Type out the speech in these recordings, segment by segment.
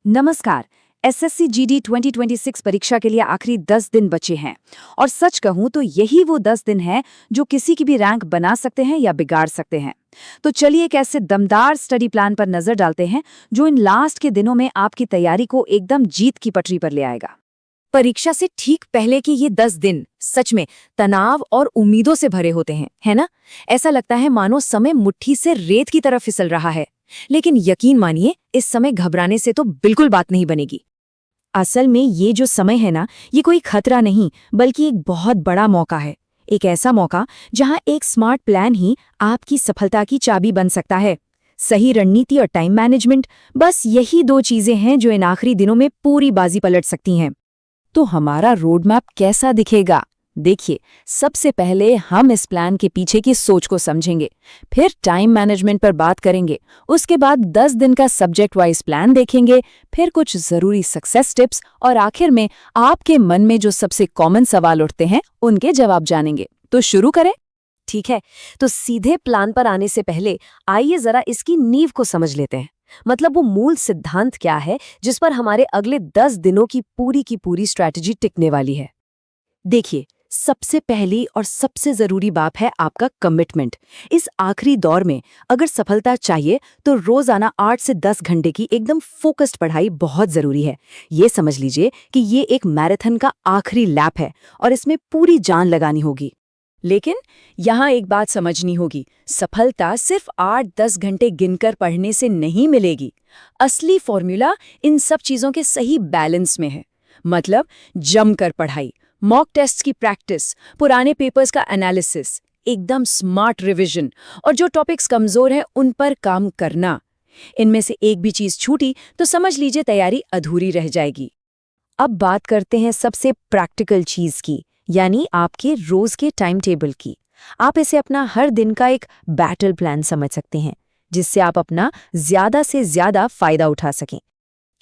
नमस्कार। SSC GD 2026 परीक्षा के लिए आखिरी 10 दिन बचे हैं और सच कहूं तो यही वो 10 दिन हैं जो किसी की भी रैंक बना सकते हैं या बिगाड़ सकते हैं। तो चलिए एक ऐसे दमदार स्टडी प्लान पर नजर डालते हैं जो इन लास्ट के दिनों में आपकी तैयारी को एकदम जीत की पटरी पर ले आएगा। परीक्षा से ठीक पहले की ये 10 दिन सच में तनाव और उम्मीदों से भरे होते हैं, है ना? ऐसा लगता है मानो समय मुट्ठी से रेत की तरफ फिसल रहा है। लेकिन यकीन मानिए, इस समय घबराने से तो बिल्कुल बात नहीं बनेगी। असल में ये जो समय है ना, ये कोई खतरा नहीं बल्कि एक बहुत बड़ा मौका है। एक ऐसा मौका जहां एक स्मार्ट प्लान ही आपकी सफलता की चाबी बन सकता है। सही रणनीति और टाइम मैनेजमेंट, बस यही दो चीजें हैं जो इन आखिरी दिनों में पूरी बाजी पलट सकती हैं। तो हमारा रोड मैप कैसा दिखेगा? देखिए, सबसे पहले हम इस प्लान के पीछे की सोच को समझेंगे, फिर टाइम मैनेजमेंट पर बात करेंगे, उसके बाद 10 दिन का सब्जेक्ट वाइज प्लान देखेंगे, फिर कुछ जरूरी सक्सेस टिप्स और आखिर में आपके मन में जो सबसे कॉमन सवाल उठते हैं उनके जवाब जानेंगे। तो शुरू करें? ठीक है, तो सीधे प्लान पर आने से पहले आइए जरा इसकी नींव को समझ लेते हैं। मतलब वो मूल सिद्धांत क्या है जिस पर हमारे अगले 10 दिनों की पूरी स्ट्रैटेजी टिकने वाली है। देखिए, सबसे पहली और सबसे जरूरी बात है आपका कमिटमेंट। इस आखिरी दौर में अगर सफलता चाहिए तो रोजाना 8 से 10 घंटे की एकदम फोकस्ड पढ़ाई बहुत जरूरी है। ये समझ लीजिए कि ये एक मैराथन का आखिरी लैप है और इसमें पूरी जान लगानी होगी। लेकिन यहाँ एक बात समझनी होगी, सफलता सिर्फ 8-10 घंटे गिनकर पढ़ने से नहीं मिलेगी। असली फॉर्मूला इन सब चीजों के सही बैलेंस में है। मतलब जमकर पढ़ाई, मॉक टेस्ट की प्रैक्टिस, पुराने पेपर्स का एनालिसिस, एकदम स्मार्ट रिवीजन और जो टॉपिक्स कमजोर हैं उन पर काम करना। इनमें से एक भी चीज छूटी तो समझ लीजिए तैयारी अधूरी रह जाएगी। अब बात करते हैं सबसे प्रैक्टिकल चीज की, यानी आपके रोज के टाइम टेबल की। आप इसे अपना हर दिन का एक बैटल प्लान समझ सकते हैं, जिससे आप अपना ज्यादा से ज्यादा फायदा उठा सकें।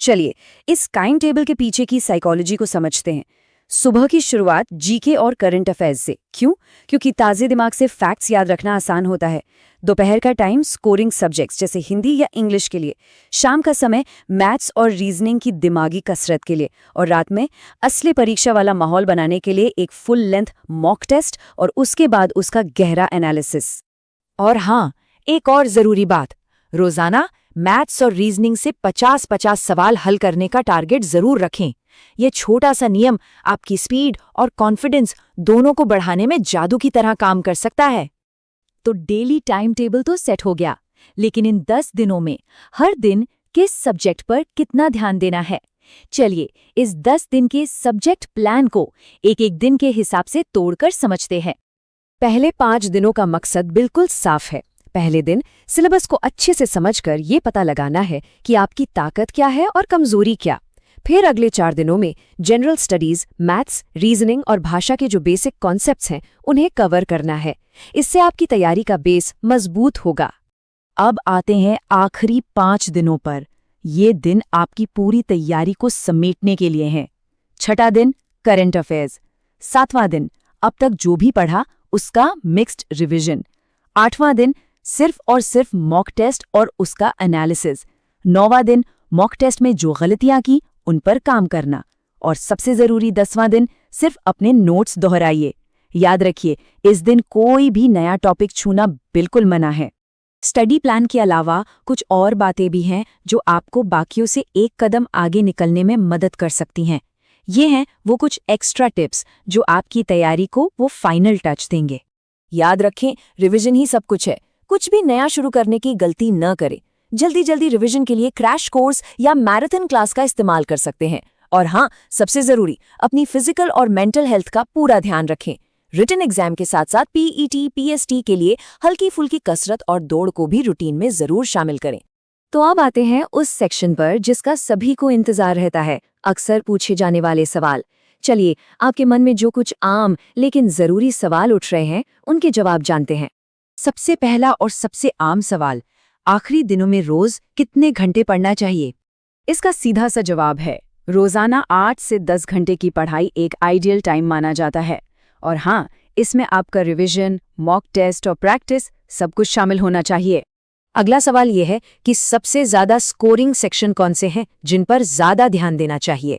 चलिए, इस टाइम टेबल के पीछे की साइकोलॉजी को समझते हैं। सुबह की शुरुआत जीके और करंट अफेयर्स से। क्यों? क्योंकि ताजे दिमाग से फैक्ट्स याद रखना आसान होता है। दोपहर का टाइम स्कोरिंग सब्जेक्ट्स जैसे हिंदी या इंग्लिश के लिए। शाम का समय मैथ्स और रीजनिंग की दिमागी कसरत के लिए। और रात में असली परीक्षा वाला माहौल बनाने के लिए एक फुल लेंथ मॉक टेस्ट और उसके बाद उसका गहरा एनालिसिस। और हाँ, एक और जरूरी बात, रोजाना मैथ्स और रीजनिंग से 50-50 सवाल हल करने का टारगेट जरूर रखें। यह छोटा सा नियम आपकी स्पीड और कॉन्फिडेंस दोनों को बढ़ाने में जादू की तरह काम कर सकता है। तो डेली टाइम टेबल तो सेट हो गया, लेकिन इन 10 दिनों में हर दिन किस सब्जेक्ट पर कितना ध्यान देना है? चलिए इस 10 दिन के सब्जेक्ट प्लान को एक दिन के हिसाब से तोड़कर समझते हैं। पहले 5 दिनों का मकसद बिल्कुल साफ है। पहले दिन सिलेबस को अच्छे से समझकर ये पता लगाना है कि आपकी ताकत क्या है और कमजोरी क्या। फिर अगले 4 दिनों में जनरल स्टडीज, मैथ्स, रीजनिंग और भाषा के जो बेसिक कॉन्सेप्ट्स हैं उन्हें कवर करना है। इससे आपकी तैयारी का बेस मजबूत होगा। अब आते हैं आखिरी 5 दिनों पर। ये दिन आपकी पूरी तैयारी को समेटने के लिए हैं। छठा दिन करंट अफेयर्स, 7वां दिन अब तक जो भी पढ़ा उसका मिक्स्ड रिवीजन, 8वां दिन सिर्फ और सिर्फ मॉक टेस्ट और उसका एनालिसिस, 9वां दिन मॉक टेस्ट में जो गलतियां की उन पर काम करना, और सबसे जरूरी 10वां दिन सिर्फ अपने नोट्स दोहराइए। याद रखिए, इस दिन कोई भी नया टॉपिक छूना बिल्कुल मना है। स्टडी प्लान के अलावा कुछ और बातें भी हैं जो आपको बाकियों से एक कदम आगे निकलने में मदद कर सकती हैं। ये हैं वो कुछ एक्स्ट्रा टिप्स जो आपकी तैयारी को वो फाइनल टच देंगे। याद रखें, रिवीजन ही सब कुछ है। कुछ भी नया शुरू करने की गलती न करें। जल्दी रिवीजन के लिए क्रैश कोर्स या मैराथन क्लास का इस्तेमाल कर सकते हैं। और हाँ, सबसे जरूरी, अपनी फिजिकल और मेंटल हेल्थ का पूरा ध्यान रखें। रिटन एग्जाम के साथ साथ पीईटी, पीएसटी के लिए हल्की फुल्की कसरत और दौड़ को भी रूटीन में जरूर शामिल करें। तो अब आते हैं उस सेक्शन पर जिसका सभी को इंतजार रहता है, अक्सर पूछे जाने वाले सवाल। चलिए, आपके मन में जो कुछ आम लेकिन जरूरी सवाल उठ रहे हैं उनके जवाब जानते हैं। सबसे पहला और सबसे आम सवाल, आखिरी दिनों में रोज कितने घंटे पढ़ना चाहिए? इसका सीधा सा जवाब है, रोजाना 8 से 10 घंटे की पढ़ाई एक आइडियल टाइम माना जाता है। और हाँ, इसमें आपका रिवीजन, मॉक टेस्ट और प्रैक्टिस सब कुछ शामिल होना चाहिए। अगला सवाल ये है कि सबसे ज्यादा स्कोरिंग सेक्शन कौन से हैं जिन पर ज्यादा ध्यान देना चाहिए।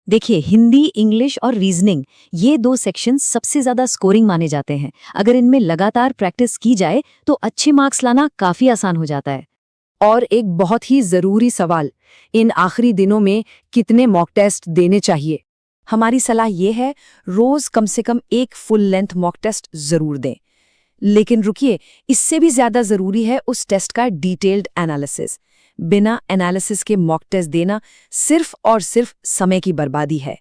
देखिए, हिंदी, इंग्लिश और रीजनिंग, ये 2 सेक्शन सबसे ज्यादा स्कोरिंग माने जाते हैं। अगर इनमें लगातार प्रैक्टिस की जाए तो अच्छे मार्क्स लाना काफी आसान हो जाता है। और एक बहुत ही जरूरी सवाल, इन आखिरी दिनों में कितने मॉक टेस्ट देने चाहिए। हमारी सलाह ये है, रोज कम से कम एक फुल लेंथ मॉक टेस्ट जरूर दें। लेकिन रुकिए, इससे भी ज्यादा जरूरी है उस टेस्ट का डिटेल्ड एनालिसिस। बिना एनालिसिस के मॉक टेस्ट देना सिर्फ और सिर्फ समय की बर्बादी है।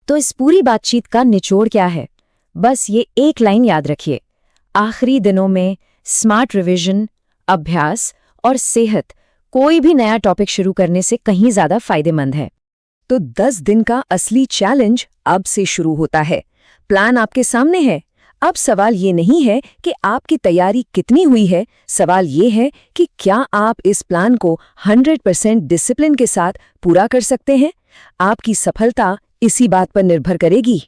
तो इस पूरी बातचीत का निचोड़ क्या है? बस ये एक लाइन याद रखिए, आखिरी दिनों में स्मार्ट रिवीजन, अभ्यास और सेहत कोई भी नया टॉपिक शुरू करने से कहीं ज्यादा फायदेमंद है। तो 10 दिन का असली चैलेंज अब से शुरू होता है। प्लान आपके सामने है। अब सवाल ये नहीं है कि आपकी तैयारी कितनी हुई है, सवाल ये है कि क्या आप इस प्लान को 100% डिसिप्लिन के साथ पूरा कर सकते हैं। आपकी सफलता इसी बात पर निर्भर करेगी।